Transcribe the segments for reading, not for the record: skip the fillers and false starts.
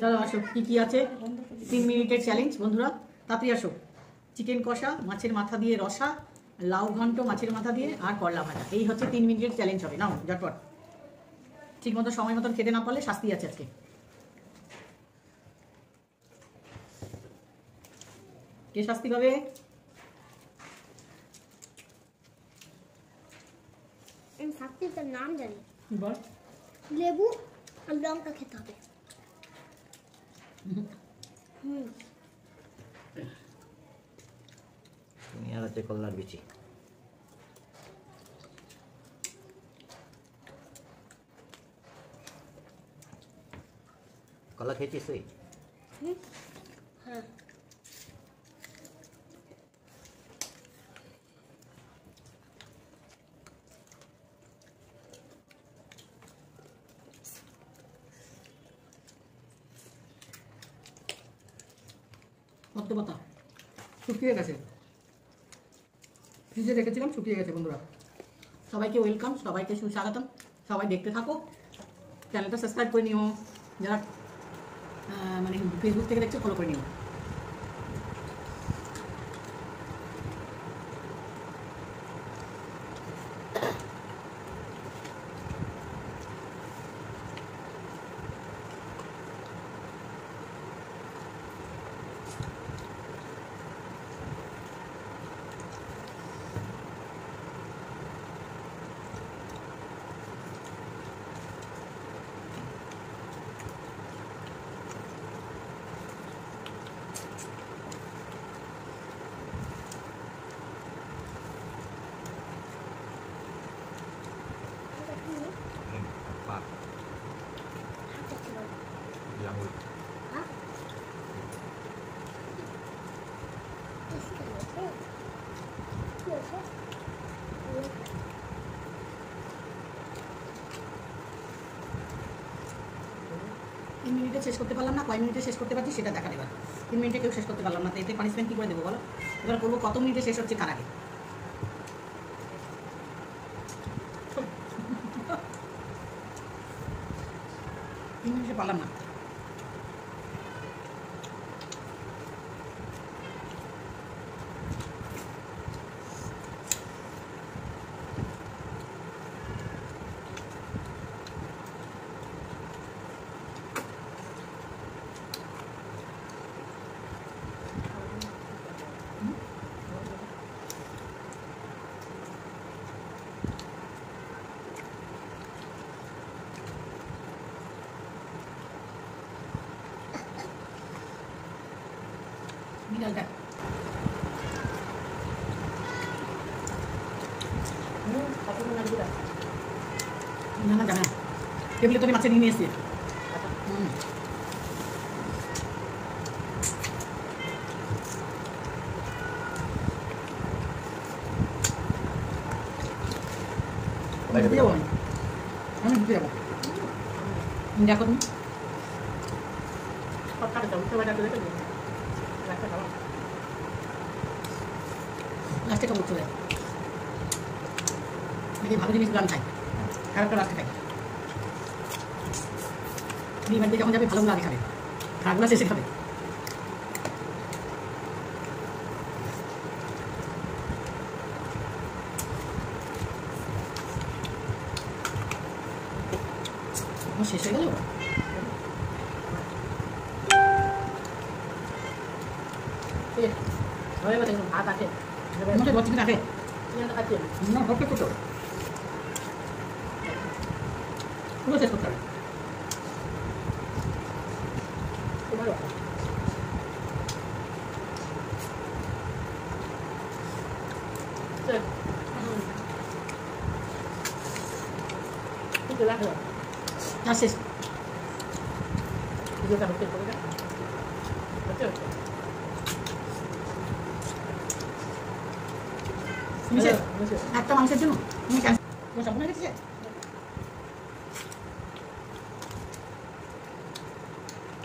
চলো আসো, কি আছে 3 মিনিটের চ্যালেঞ্জ বন্ধুরা, তাড়াতাড়ি আসো। চিকেন কষা, মাছের মাথা দিয়ে রসা, লাউ ঘন্ট মাছের মাথা দিয়ে, আর করলা ভাজা। এই হচ্ছে 3 মিনিটের চ্যালেঞ্জ হবে। নাও ঝটপট। ঠিক মতো সময় মতন খেতে না পারলে শাস্তি আছে আজকে। কে শাস্তি পাবে? শাস্তিটার নাম জানি। বল। লেবু আর লঙ্কা খেতে হবে। আর হচ্ছে কলার বিচি। কলা খেয়েছিস তুই? হ্যাঁ। পাতা শুকিয়ে গেছে, ফ্রিজে রেখেছিলাম, শুকিয়ে গেছে বন্ধুরা। সবাইকে ওয়েলকাম, সবাইকে সুস্বাগতম। সবাই দেখতে থাকো, চ্যানেলটা সাবস্ক্রাইব করে নিও। যারা মানে ফেসবুক থেকে দেখছো ফলো করে নিও। তিন মিনিটে শেষ করতে পারলাম না, কয় মিনিটে শেষ করতে পারছি সেটা দেখা দেবার। 3 মিনিটে কেউ শেষ করতে পারলাম না, তো এতে পানিশমেন্ট কী করে দেবো বলো? এবার করবো কত মিনিটে শেষ হচ্ছে কার আগে। 3 মিনিটে পারলাম না। বিড়ালটা না না জানা টেবিলে তো মাছে নিয়ে এসে আমি ঢুকে যাবো। দেখো তুমি লাস্টে কাপড় চলে নাকি ভালো জিনিস গান খায়, খারাপটা লাস্টে খায়। তুমি বাড়িতে যখন যাবে ভালো আগে খাবে, খারাপগুলো শেষে খাবে। শেষ হয়ে গেল। ভাত আছে থাকে না, ভর্তি করতে হবে, পুরো শেষ করতে হবে। শেষ একটা মাংসের জন্য তুমি স্বপ্ন দেখেছি।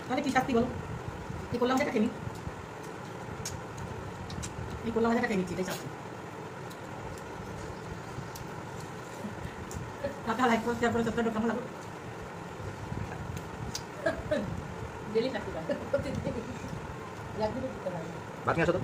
তাহলে কি শাস্তি বলো? এই করলাম যেটা খেলি, এই করলাম যেটা খেয়ে নিচ্ছি, এটাই শাস্তি। টাকা লাইক করে শেয়ার করে সাবস্ক্রাইব কেমন লাগলো? ডেলি থাকতে পারে একদিনও করতে পারে ভাত নিয়ে আসো তো